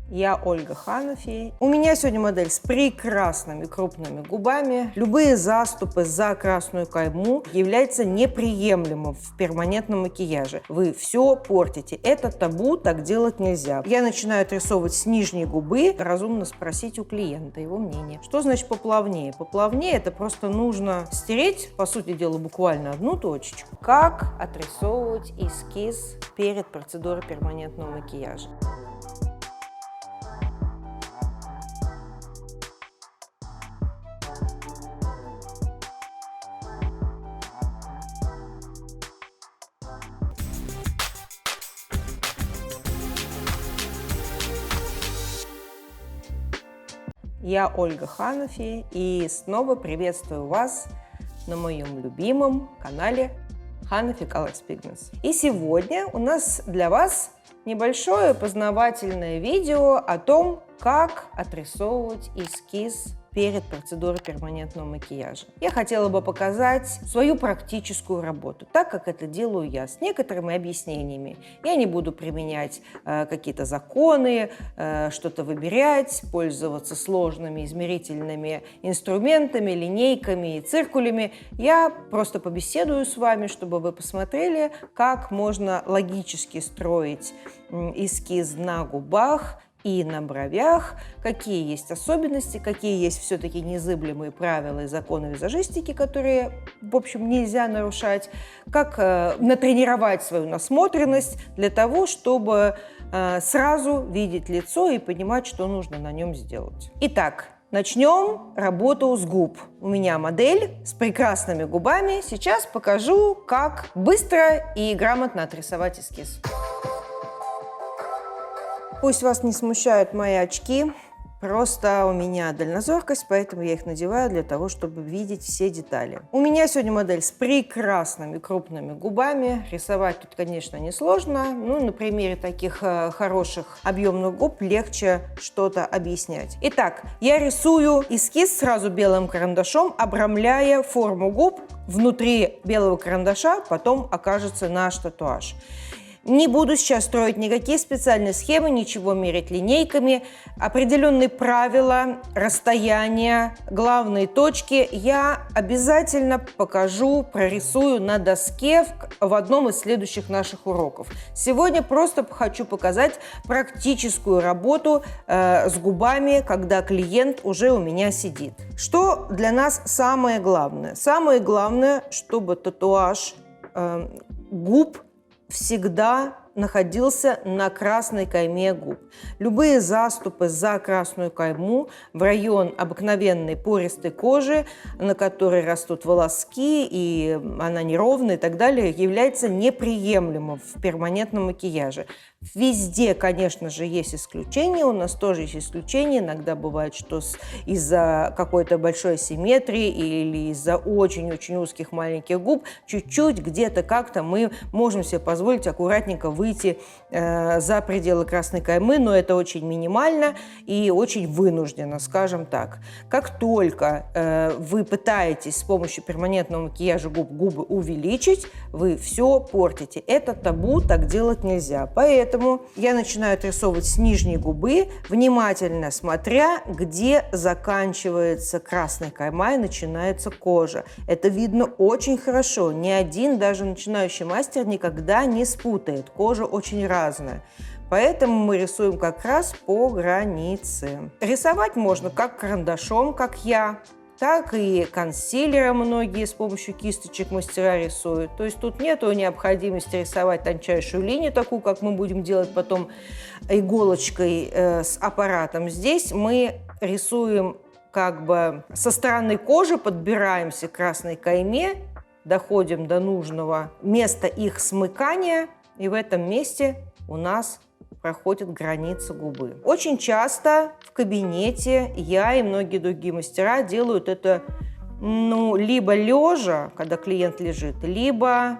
Я Ольга Ханафи. У меня сегодня модель с прекрасными крупными губами. Любые заступы за красную кайму являются неприемлемым в перманентном макияже. Вы все портите. Это табу, так делать нельзя. Я начинаю отрисовывать с нижней губы. Разумно спросить у клиента его мнение. Что значит поплавнее? Поплавнее — это просто нужно стереть, по сути дела, буквально одну точечку. Как отрисовывать эскиз перед процедурой перманентного макияжа? Я Ольга Ханафи и снова приветствую вас на моем любимом канале Hanafi Colors Pigments. И сегодня у нас для вас небольшое познавательное видео о том, как отрисовывать эскиз перед процедурой перманентного макияжа. Я хотела бы показать свою практическую работу, так как это делаю я, с некоторыми объяснениями. Я не буду применять какие-то законы, что-то выбирать, пользоваться сложными измерительными инструментами, линейками и циркулями. Я просто побеседую с вами, чтобы вы посмотрели, как можно логически строить эскиз на губах и на бровях, какие есть особенности, какие есть все-таки незыблемые правила и законы визажистики, которые, в общем, нельзя нарушать, как натренировать свою насмотренность для того, чтобы сразу видеть лицо и понимать, что нужно на нем сделать. Итак, начнем работу с губ. У меня модель с прекрасными губами. Сейчас покажу, как быстро и грамотно отрисовать эскиз. Пусть вас не смущают мои очки, просто у меня дальнозоркость, поэтому я их надеваю для того, чтобы видеть все детали. У меня сегодня модель с прекрасными крупными губами. Рисовать тут, конечно, несложно. На примере таких хороших объемных губ легче что-то объяснять. Итак, я рисую эскиз сразу белым карандашом, обрамляя форму губ. Внутри белого карандаша потом окажется наш татуаж. Не буду сейчас строить никакие специальные схемы, ничего мерить линейками. Определенные правила, расстояния, главные точки я обязательно покажу, прорисую на доске в одном из следующих наших уроков. Сегодня просто хочу показать практическую работу с губами, когда клиент уже у меня сидит. Что для нас самое главное? Самое главное, чтобы татуаж губ всегда находился на красной кайме губ. Любые заступы за красную кайму в район обыкновенной пористой кожи, на которой растут волоски, и она неровная и так далее, является неприемлемым в перманентном макияже. Везде, конечно же, есть исключения, у нас тоже есть исключения. Иногда бывает, что из-за какой-то большой асимметрии или из-за очень-очень узких маленьких губ чуть-чуть где-то как-то мы можем себе позволить аккуратненько выйти за пределы красной каймы, но это очень минимально и очень вынужденно, скажем так. Как только вы пытаетесь с помощью перманентного макияжа губы увеличить, вы все портите. Это табу, так делать нельзя. Поэтому я начинаю отрисовывать с нижней губы, внимательно смотря, где заканчивается красная кайма и начинается кожа. Это видно очень хорошо. Ни один, даже начинающий мастер, никогда не спутает. Кожа очень разная. Поэтому мы рисуем как раз по границе. Рисовать можно как карандашом, как я, так и консилером многие с помощью кисточек мастера рисуют. То есть тут нет необходимости рисовать тончайшую линию, такую, как мы будем делать потом иголочкой с аппаратом. Здесь мы рисуем как бы со стороны кожи, подбираемся к красной кайме, доходим до нужного места их смыкания, и в этом месте у нас проходит граница губы. Очень часто в кабинете я и многие другие мастера делают это либо лежа, когда клиент лежит, либо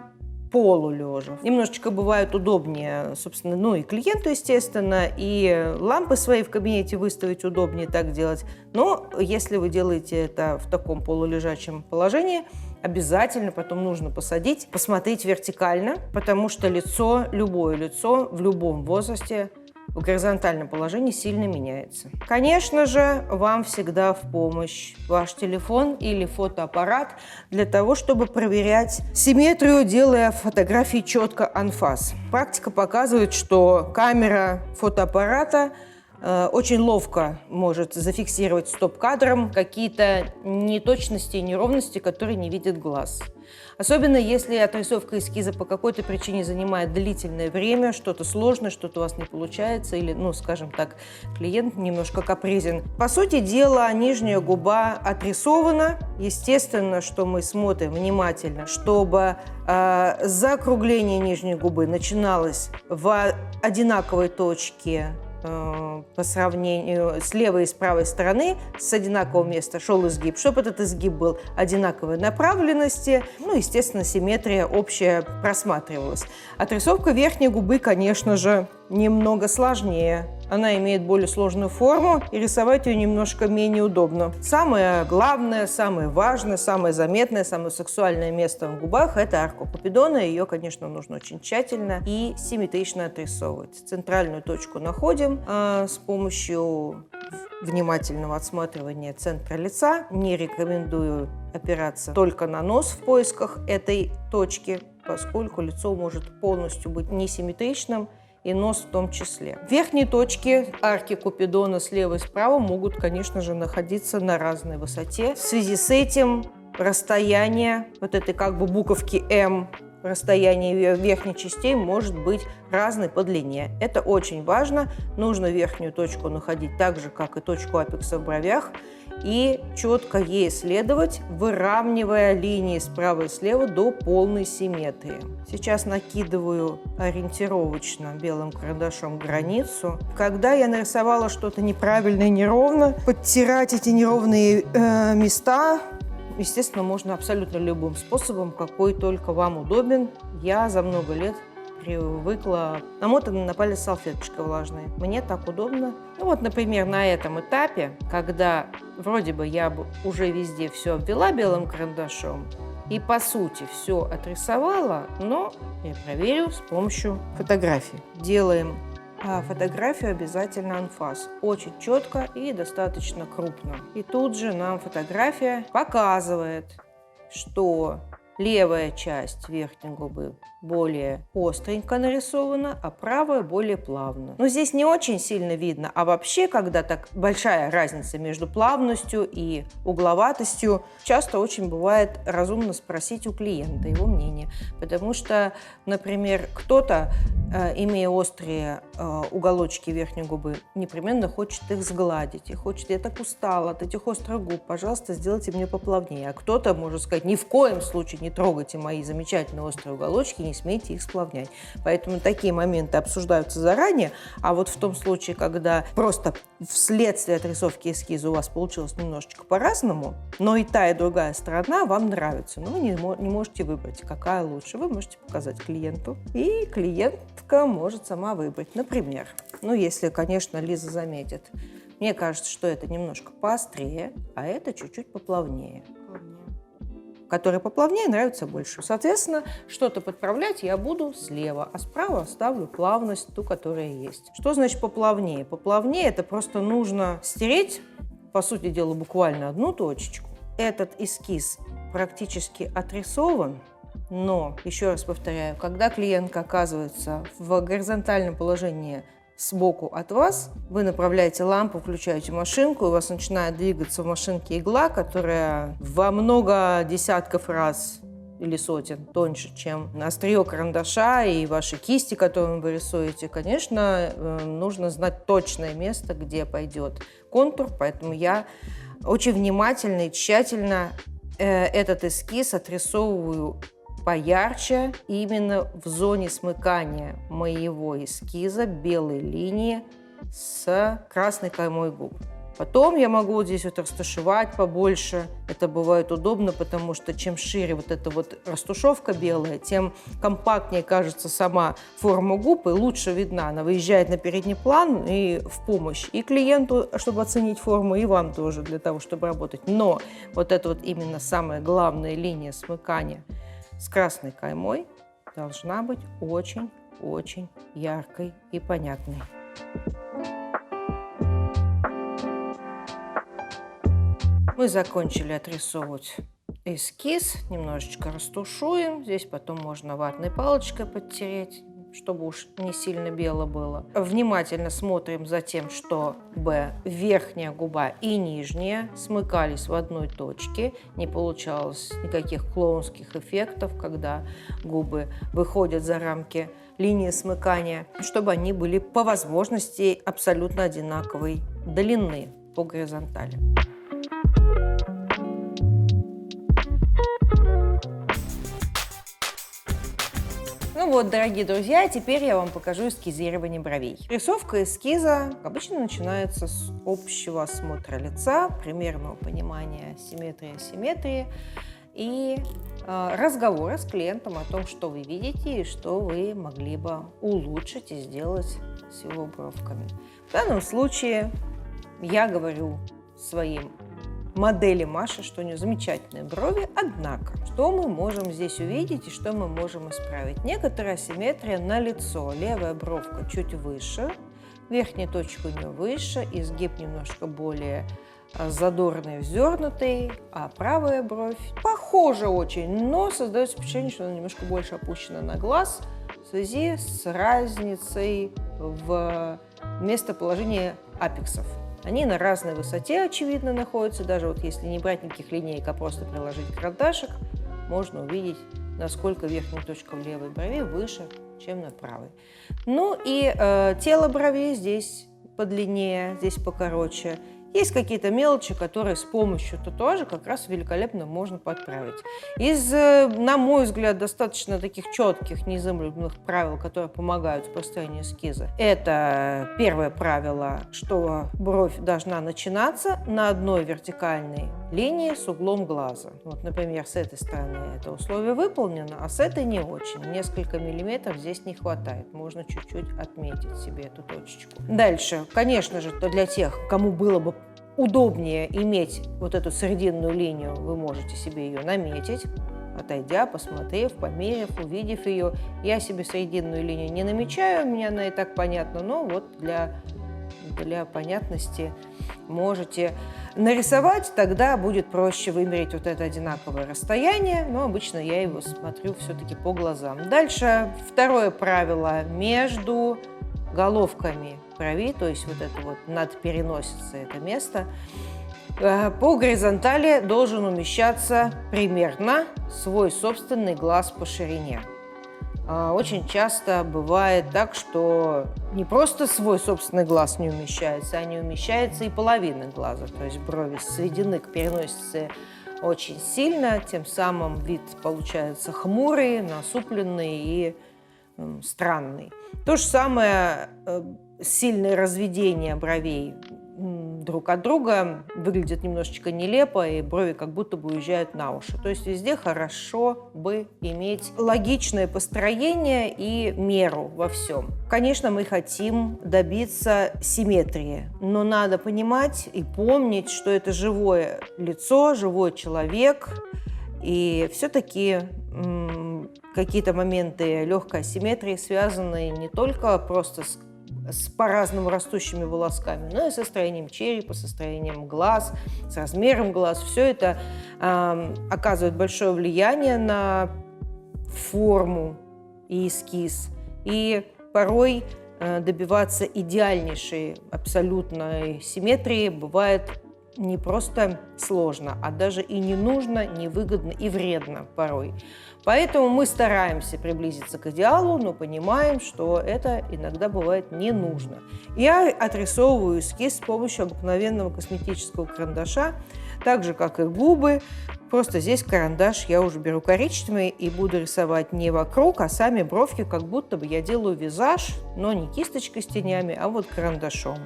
полулежа. Немножечко бывает удобнее, собственно, и клиенту, естественно, и лампы свои в кабинете выставить удобнее так делать. Но если вы делаете это в таком полулежачем положении, обязательно потом нужно посадить, посмотреть вертикально, потому что лицо, любое лицо в любом возрасте в горизонтальном положении сильно меняется. Конечно же, вам всегда в помощь ваш телефон или фотоаппарат для того, чтобы проверять симметрию, делая фотографии четко анфас. Практика показывает, что камера фотоаппарата очень ловко может зафиксировать стоп-кадром какие-то неточности и неровности, которые не видит глаз. Особенно если отрисовка эскиза по какой-то причине занимает длительное время, что-то сложное, что-то у вас не получается, или, ну, скажем так, клиент немножко капризен. По сути дела, нижняя губа отрисована. Естественно, что мы смотрим внимательно, чтобы закругление нижней губы начиналось в одинаковой точке по сравнению с левой и с правой стороны, с одинакового места шел изгиб, чтобы этот изгиб был одинаковой направленности, ну, естественно, симметрия общая просматривалась. Отрисовка верхней губы, конечно же, немного сложнее. Она имеет более сложную форму, и рисовать ее немножко менее удобно. Самое главное, самое важное, самое заметное, самое сексуальное место в губах – это арка Купидона. Ее, конечно, нужно очень тщательно и симметрично отрисовывать. Центральную точку находим с помощью внимательного отсматривания центра лица. Не рекомендую опираться только на нос в поисках этой точки, поскольку лицо может полностью быть несимметричным, и нос в том числе. Верхние точки арки Купидона слева и справа могут, конечно же, находиться на разной высоте. В связи с этим расстояние вот этой как бы буковки М, расстояние верхних частей может быть разной по длине. Это очень важно. Нужно верхнюю точку находить так же, как и точку апекса в бровях, и четко ей следовать, выравнивая линии справа и слева до полной симметрии. Сейчас накидываю ориентировочно белым карандашом границу. Когда я нарисовала что-то неправильно и неровно, подтирать эти неровные места, естественно, можно абсолютно любым способом, какой только вам удобен. Я за много лет привыкла намотанной на палец салфеточкой влажной. Мне так удобно. Ну вот, например, на этом этапе, когда вроде бы я уже везде все обвела белым карандашом и, по сути, все отрисовала, но я проверю с помощью фотографий. Делаем фотографию обязательно анфас. Очень четко и достаточно крупно. И тут же нам фотография показывает, что левая часть верхней губы более остренько нарисована, а правая более плавно. Но здесь не очень сильно видно, а вообще, когда так большая разница между плавностью и угловатостью, часто очень бывает разумно спросить у клиента его мнение. Потому что, например, кто-то, имея острые уголочки верхней губы, непременно хочет их сгладить. И хочет: я так устала от этих острых губ, пожалуйста, сделайте мне поплавнее. А кто-то может сказать: ни в коем случае не трогайте мои замечательные острые уголочки, не смейте их сплавнять. Поэтому такие моменты обсуждаются заранее. А вот в том случае, когда просто вследствие отрисовки эскиза у вас получилось немножечко по-разному, но и та, и другая сторона вам нравится, но вы не можете выбрать, какая лучше. Вы можете показать клиенту, и клиентка может сама выбрать. Например, если, конечно, Лиза заметит, мне кажется, что это немножко поострее, а это чуть-чуть поплавнее. Которые поплавнее нравятся больше. Соответственно, что-то подправлять я буду слева, а справа оставлю плавность, ту, которая есть. Что значит поплавнее? Поплавнее – это просто нужно стереть, по сути дела, буквально одну точечку. Этот эскиз практически отрисован, но, еще раз повторяю, когда клиентка оказывается в горизонтальном положении сбоку от вас, вы направляете лампу, включаете машинку, и у вас начинает двигаться в машинке игла, которая во много десятков раз или сотен тоньше, чем острие карандаша и ваши кисти, которые вы рисуете. Конечно, нужно знать точное место, где пойдет контур, поэтому я очень внимательно и тщательно этот эскиз отрисовываю поярче именно в зоне смыкания моего эскиза белой линии с красной каймой губ. Потом я могу вот здесь вот растушевать побольше. Это бывает удобно, потому что чем шире вот эта вот растушевка белая, тем компактнее кажется сама форма губ и лучше видна. Она выезжает на передний план и в помощь и клиенту, чтобы оценить форму, и вам тоже для того, чтобы работать. Но вот эта вот именно самая главная линия смыкания с красной каймой должна быть очень-очень яркой и понятной. Мы закончили отрисовывать эскиз, немножечко растушуем. Здесь потом можно ватной палочкой подтереть, чтобы уж не сильно бело было. Внимательно смотрим за тем, чтобы верхняя губа и нижняя смыкались в одной точке. Не получалось никаких клоунских эффектов, когда губы выходят за рамки линии смыкания, чтобы они были по возможности абсолютно одинаковой длины по горизонтали. Ну вот, дорогие друзья, теперь я вам покажу эскизирование бровей. Рисовка эскиза обычно начинается с общего осмотра лица, примерного понимания симметрии и разговора с клиентом о том, что вы видите и что вы могли бы улучшить и сделать с его бровками. В данном случае я говорю своим модели Маши, что у нее замечательные брови, однако, что мы можем здесь увидеть и что мы можем исправить? Некоторая асимметрия на лицо. Левая бровка чуть выше, верхняя точка у нее выше, изгиб немножко более задорный, вздернутый, а правая бровь похожа очень, но создается впечатление, что она немножко больше опущена на глаз в связи с разницей в местоположении апексов. Они на разной высоте, очевидно, находятся. Даже вот если не брать никаких линеек, а просто приложить карандашик, можно увидеть, насколько верхняя точка в левой брови выше, чем на правой. Ну и тело бровей здесь подлиннее, здесь покороче. Есть какие-то мелочи, которые с помощью татуажа как раз великолепно можно подправить. Из, на мой взгляд, достаточно таких четких, неизменных правил, которые помогают в построении эскиза. Это первое правило, что бровь должна начинаться на одной вертикальной линии с углом глаза. Вот, например, с этой стороны это условие выполнено, а с этой не очень. Несколько миллиметров здесь не хватает. Можно чуть-чуть отметить себе эту точечку. Дальше, конечно же, для тех, кому было бы удобнее иметь вот эту срединную линию, вы можете себе ее наметить, отойдя, посмотрев, померив, увидев ее. Я себе срединную линию не намечаю, у меня она и так понятна, но вот для понятности можете нарисовать, тогда будет проще вымерить вот это одинаковое расстояние, но обычно я его смотрю все-таки по глазам. Дальше второе правило: между головками брови, то есть вот это вот над переносицей это место, по горизонтали должен умещаться примерно свой собственный глаз по ширине. Очень часто бывает так, что не просто свой собственный глаз не умещается, а не умещается и половина глаза, то есть брови сведены к переносице очень сильно, тем самым вид получается хмурый, насупленный и странный. То же самое сильное разведение бровей друг от друга выглядит немножечко нелепо, и брови как будто бы уезжают на уши. То есть везде хорошо бы иметь логичное построение и меру во всем. Конечно, мы хотим добиться симметрии, но надо понимать и помнить, что это живое лицо, живой человек, и все-таки какие-то моменты легкой асимметрии связаны не только просто с по-разному растущими волосками, но и со строением черепа, со строением глаз, с размером глаз. Все это оказывает большое влияние на форму и эскиз. И порой добиваться идеальнейшей абсолютной симметрии бывает не просто сложно, а даже и не нужно, невыгодно и вредно порой. Поэтому мы стараемся приблизиться к идеалу, но понимаем, что это иногда бывает не нужно. Я отрисовываю эскиз с помощью обыкновенного косметического карандаша, так же, как и губы. Просто здесь карандаш я уже беру коричневый и буду рисовать не вокруг, а сами бровки, как будто бы я делаю визаж, но не кисточкой с тенями, а вот карандашом.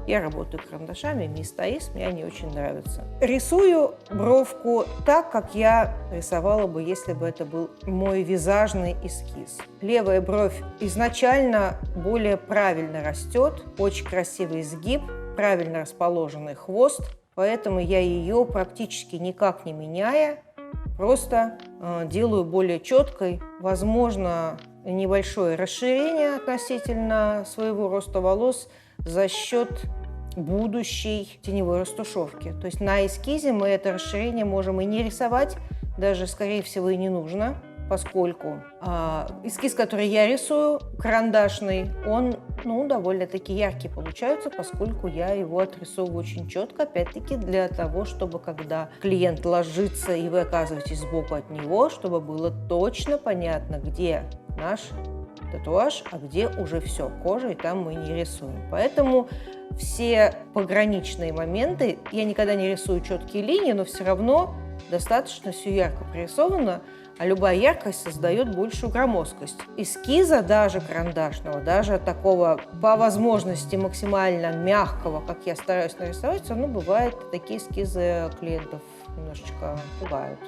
Я работаю карандашами, Мистер Аис, мне они очень нравятся. Рисую бровку так, как я рисовала бы, если бы это был мой визажный эскиз. Левая бровь изначально более правильно растет, очень красивый изгиб, правильно расположенный хвост, поэтому я ее практически никак не меняя, просто делаю более четкой, возможно, небольшое расширение относительно своего роста волос за счет будущей теневой растушевки. То есть на эскизе мы это расширение можем и не рисовать, даже, скорее всего, и не нужно, поскольку эскиз, который я рисую, карандашный, он довольно-таки яркий получается, поскольку я его отрисовываю очень четко, опять-таки для того, чтобы когда клиент ложится и вы оказываетесь сбоку от него, чтобы было точно понятно, где наш татуаж, а где уже все, кожа, и там мы не рисуем. Поэтому все пограничные моменты, я никогда не рисую четкие линии, но все равно достаточно все ярко прорисовано, а любая яркость создает большую громоздкость. Эскиза, даже карандашного, даже такого по возможности максимально мягкого, как я стараюсь нарисовать, все равно бывает, такие эскизы клиентов немножечко пугают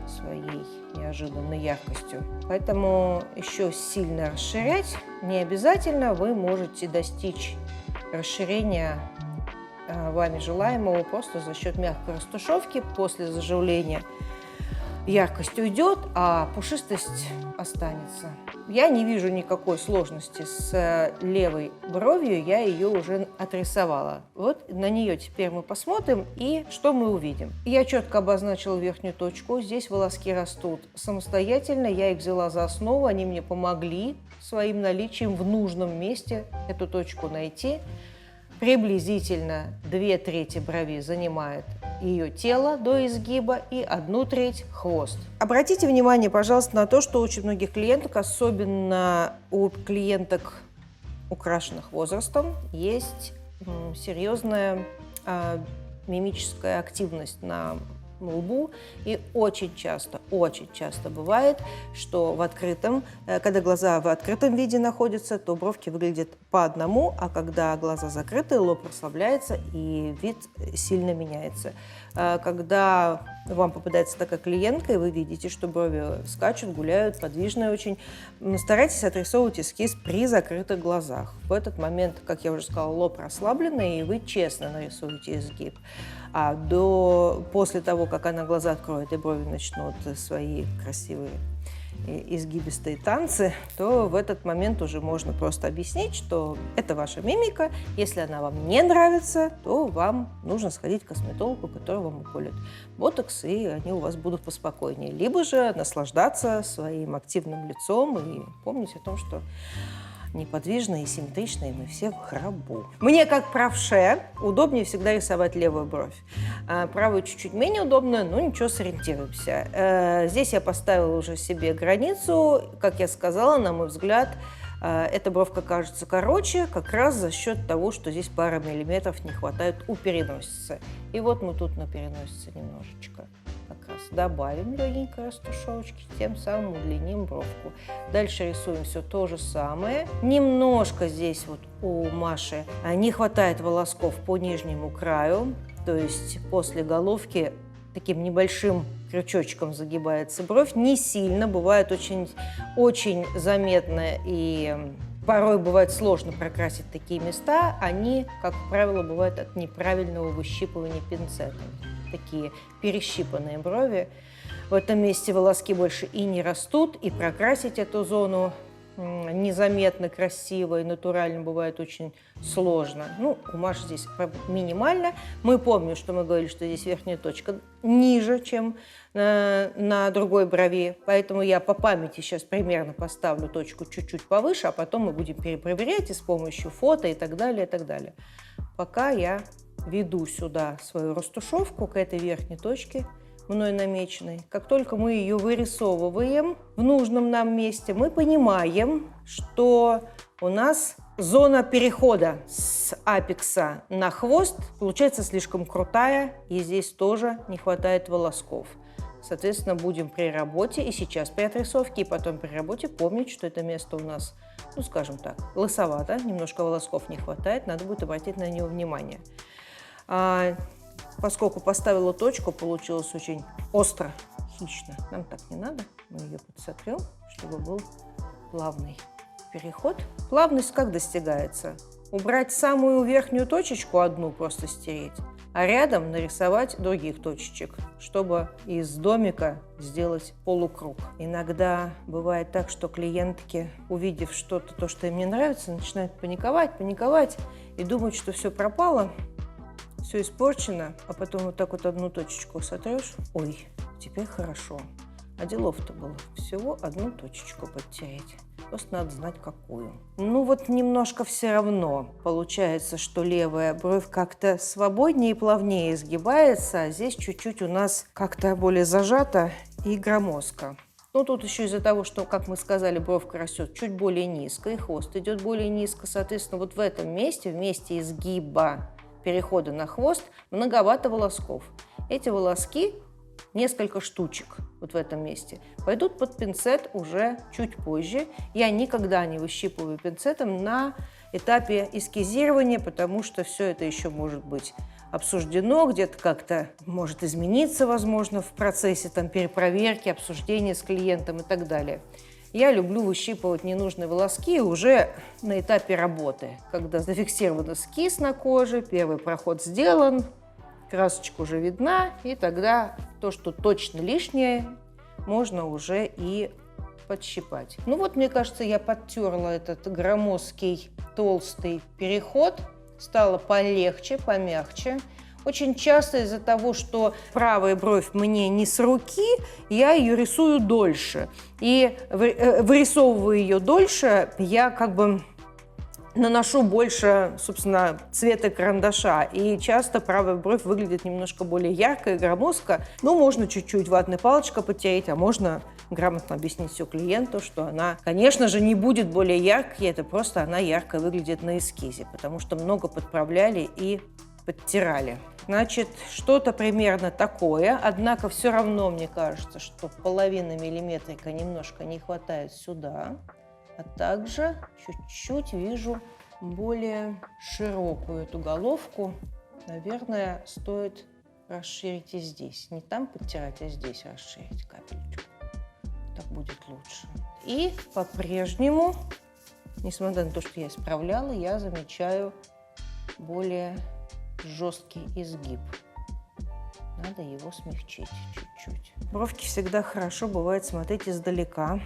своей неожиданной яркостью. Поэтому еще сильно расширять не обязательно, вы можете достичь расширения вами желаемого просто за счет мягкой растушевки. После заживления яркость уйдет, а пушистость останется. Я не вижу никакой сложности с левой бровью, я ее уже отрисовала. Вот на нее теперь мы посмотрим, и что мы увидим. Я четко обозначила верхнюю точку, здесь волоски растут самостоятельно, я их взяла за основу, они мне помогли своим наличием в нужном месте эту точку найти. Приблизительно 2/3 брови занимает ее тело до изгиба и 1/3 хвост. Обратите внимание, пожалуйста, на то, что у очень многих клиенток, особенно у клиенток, украшенных возрастом, есть серьезная мимическая активность на лбу, и очень часто бывает, что когда глаза в открытом виде находятся, то бровки выглядят по одному, а когда глаза закрыты, лоб расслабляется и вид сильно меняется. Когда вам попадается такая клиентка, и вы видите, что брови скачут, гуляют, подвижные очень, старайтесь отрисовывать эскиз при закрытых глазах. В этот момент, как я уже сказала, лоб расслабленный, и вы честно нарисуете изгиб. А после того, как она глаза откроет и брови начнут свои красивые изгибистые танцы, то в этот момент уже можно просто объяснить, что это ваша мимика. Если она вам не нравится, то вам нужно сходить к косметологу, который вам уколет ботокс, и они у вас будут поспокойнее. Либо же наслаждаться своим активным лицом и помнить о том, что неподвижные и симметричные мы все в гробу. Мне, как правше, удобнее всегда рисовать левую бровь. Правую чуть-чуть менее удобно, но ничего, сориентируемся. Здесь я поставила уже себе границу. Как я сказала, на мой взгляд, эта бровка кажется короче как раз за счет того, что здесь пара миллиметров не хватает у переносицы. И вот мы тут на переносице немножечко как раз добавим легенькой растушевочки, тем самым удлиним бровку. Дальше рисуем все то же самое. Немножко здесь вот у Маши не хватает волосков по нижнему краю, то есть после головки таким небольшим крючочком загибается бровь. Не сильно, бывает очень заметно, и порой бывает сложно прокрасить такие места. Они, как правило, бывают от неправильного выщипывания пинцетом. Такие перещипанные брови. В этом месте волоски больше и не растут, и прокрасить эту зону незаметно, красиво и натурально бывает очень сложно. У Маши здесь минимально. Мы помним, что мы говорили, что здесь верхняя точка ниже, чем на другой брови. Поэтому я по памяти сейчас примерно поставлю точку чуть-чуть повыше, а потом мы будем перепроверять и с помощью фото и так далее, и так далее. Пока я веду сюда свою растушевку к этой верхней точке, мной намеченной. Как только мы ее вырисовываем в нужном нам месте, мы понимаем, что у нас зона перехода с апекса на хвост получается слишком крутая, и здесь тоже не хватает волосков. Соответственно, будем при работе, и сейчас при отрисовке, и потом при работе помнить, что это место у нас, скажем так, лысовато, немножко волосков не хватает, надо будет обратить на него внимание. Поскольку поставила точку, получилось очень остро, хищно. Нам так не надо. Мы ее подсотрем, чтобы был плавный переход. Плавность как достигается? Убрать самую верхнюю точечку одну, просто стереть. а рядом нарисовать других точечек, чтобы из домика сделать полукруг. Иногда бывает так, что клиентки, увидев что-то, то, что им не нравится, начинают паниковать и думают, что все пропало, все испорчено, а потом вот так вот одну точечку сотрешь, ой, теперь хорошо. А делов-то было всего одну точечку подтереть. Просто надо знать, какую. Ну вот немножко все равно получается, что левая бровь как-то свободнее и плавнее изгибается, а здесь чуть-чуть у нас как-то более зажата и громоздко. Ну тут еще из-за того, что, как мы сказали, бровка растет чуть более низко, и хвост идет более низко. Соответственно, вот в этом месте, в месте изгиба перехода на хвост, многовато волосков. Эти волоски, несколько штучек вот в этом месте, пойдут под пинцет уже чуть позже. Я никогда не выщипываю пинцетом на этапе эскизирования, потому что все это еще может быть обсуждено, где-то как-то может измениться, возможно, в процессе там, перепроверки, обсуждения с клиентом и так далее. Я люблю выщипывать ненужные волоски уже на этапе работы, когда зафиксирован эскиз на коже, первый проход сделан, красочка уже видна, и тогда то, что точно лишнее, можно уже и подщипать. Ну вот, мне кажется, я подтерла этот громоздкий толстый переход, стало полегче, помягче. Очень часто из-за того, что правая бровь мне не с руки, я ее рисую дольше. И вырисовывая ее дольше, я как бы наношу больше, собственно, цвета карандаша. И часто правая бровь выглядит немножко более ярко и громоздко. Ну, можно чуть-чуть ватной палочкой потереть, а можно грамотно объяснить все клиенту, что она, конечно же, не будет более яркой, это просто она ярко выглядит на эскизе, потому что много подправляли и подтирали. Значит, что-то примерно такое, однако все равно мне кажется, что половины миллиметрика немножко не хватает сюда, а также чуть-чуть вижу более широкую эту головку. Наверное, стоит расширить и здесь. Не там подтирать, а здесь расширить капельку. Так будет лучше. И по-прежнему, несмотря на то, что я исправляла, я замечаю более жесткий изгиб. Надо его смягчить чуть-чуть. Бровки всегда хорошо бывает смотреть издалека.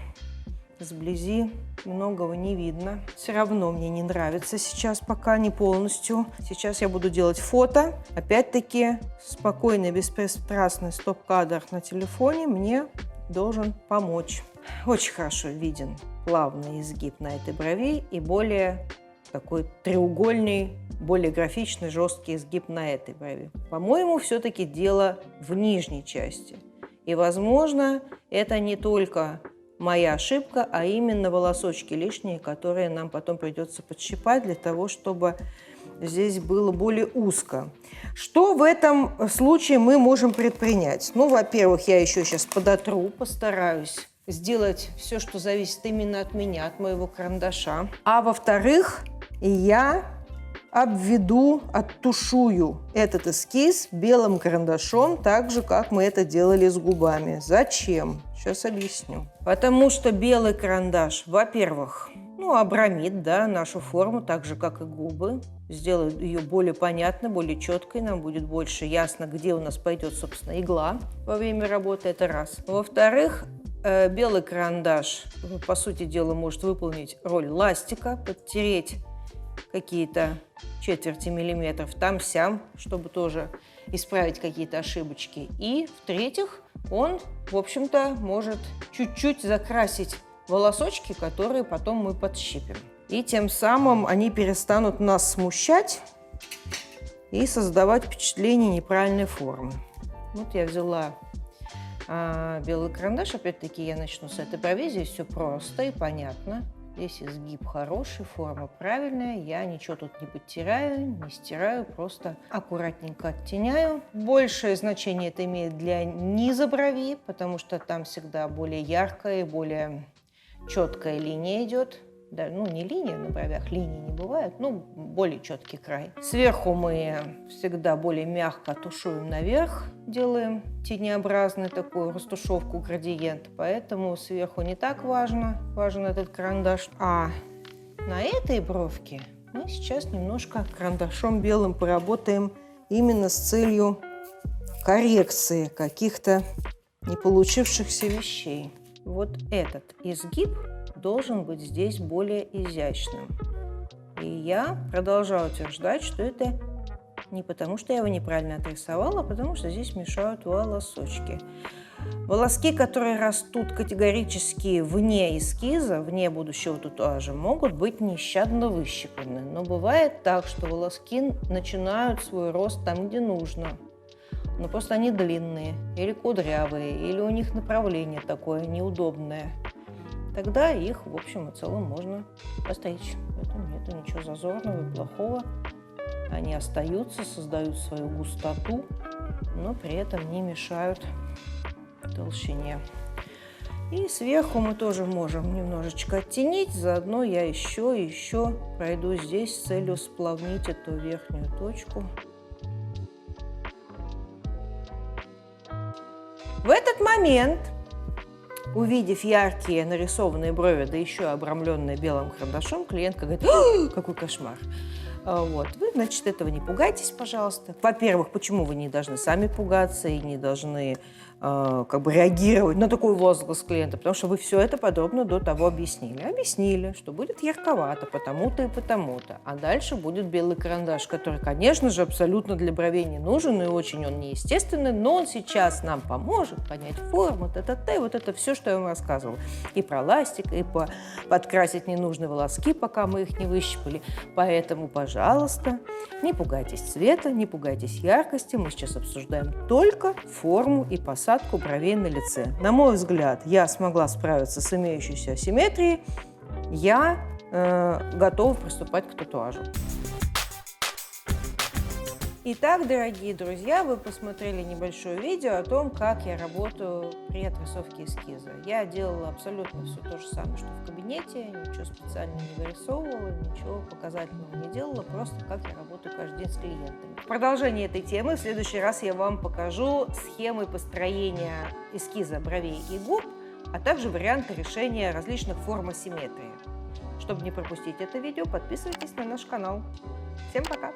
Сблизи многого не видно. Все равно мне не нравится сейчас, пока не полностью. Сейчас я буду делать фото. Опять-таки, спокойный, беспристрастный стоп-кадр на телефоне мне должен помочь. Очень хорошо виден плавный изгиб на этой брови и более такой треугольный, более графичный, жесткий изгиб на этой брови. По-моему, все-таки дело в нижней части. И, возможно, это не только моя ошибка, а именно волосочки лишние, которые нам потом придется подщипать для того, чтобы здесь было более узко. Что в этом случае мы можем предпринять? Ну, во-первых, я еще сейчас подотру, постараюсь сделать все, что зависит именно от меня, от моего карандаша. А во-вторых, я обведу, оттушую этот эскиз белым карандашом, так же, как мы это делали с губами. Зачем? Сейчас объясню. Потому что белый карандаш, во-первых, обрамит, да, нашу форму, так же, как и губы. Сделает ее более понятной, более четкой. Нам будет больше ясно, где у нас пойдет, собственно, игла во время работы. Это раз. Во-вторых, белый карандаш, по сути дела, может выполнить роль ластика, подтереть какие-то четверти миллиметров там-сям, чтобы тоже исправить какие-то ошибочки. И, в-третьих, он, в общем-то, может чуть-чуть закрасить волосочки, которые потом мы подщипим. И тем самым они перестанут нас смущать и создавать впечатление неправильной формы. Вот я взяла белый карандаш. Опять-таки я начну с этой брови. Здесь все просто и понятно. Здесь изгиб хороший, форма правильная. Я ничего тут не подтираю, не стираю, просто аккуратненько оттеняю. Большее значение это имеет для низа брови, потому что там всегда более яркая и более четкая линия идет. Да, не линия на бровях, линии не бывает, более четкий край. Сверху мы всегда более мягко тушуем наверх, делаем тенеобразную такую растушевку, градиент, поэтому сверху не так важен этот карандаш. А на этой бровке мы сейчас немножко карандашом белым поработаем именно с целью коррекции каких-то не получившихся вещей. Вот этот изгиб должен быть здесь более изящным. И я продолжаю утверждать, что это не потому, что я его неправильно отрисовала, а потому что здесь мешают волосочки. Волоски, которые растут категорически вне эскиза, вне будущего татуажа, могут быть нещадно выщипаны. Но бывает так, что волоски начинают свой рост там, где нужно. Но просто они длинные, или кудрявые, или у них направление такое неудобное. Тогда их, в общем и целом, можно постричь. В этом нет ничего зазорного и плохого. Они остаются, создают свою густоту, но при этом не мешают толщине. И сверху мы тоже можем немножечко оттенить. Заодно я еще пройду здесь с целью сплавнить эту верхнюю точку. В этот момент, увидев яркие нарисованные брови, да еще и обрамленные белым карандашом, клиентка говорит: какой кошмар. Вот. Вы, значит, этого не пугайтесь, пожалуйста. Во-первых, почему вы не должны сами пугаться и не должны реагировать на такой возглас клиента? Потому что вы все это подробно до того объяснили. Объяснили, что будет ярковато, потому-то и потому-то. А дальше будет белый карандаш, который, конечно же, абсолютно для бровей не нужен, и очень он неестественный, но он сейчас нам поможет понять форму, т-т-т, вот это все, что я вам рассказывала. И про ластик, и подкрасить ненужные волоски, пока мы их не выщипали. Поэтому, пожалуйста, не пугайтесь цвета, не пугайтесь яркости. Мы сейчас обсуждаем только форму и посадку бровей на лице. На мой взгляд, я смогла справиться с имеющейся асимметрией. Я готова приступать к татуажу. Итак, дорогие друзья, вы посмотрели небольшое видео о том, как я работаю при отрисовке эскиза. Я делала абсолютно все то же самое, что в кабинете, ничего специально не вырисовывала, ничего показательного не делала, просто как я работаю каждый день с клиентами. В продолжении этой темы в следующий раз я вам покажу схемы построения эскиза бровей и губ, а также варианты решения различных форм асимметрии. Чтобы не пропустить это видео, подписывайтесь на наш канал. Всем пока!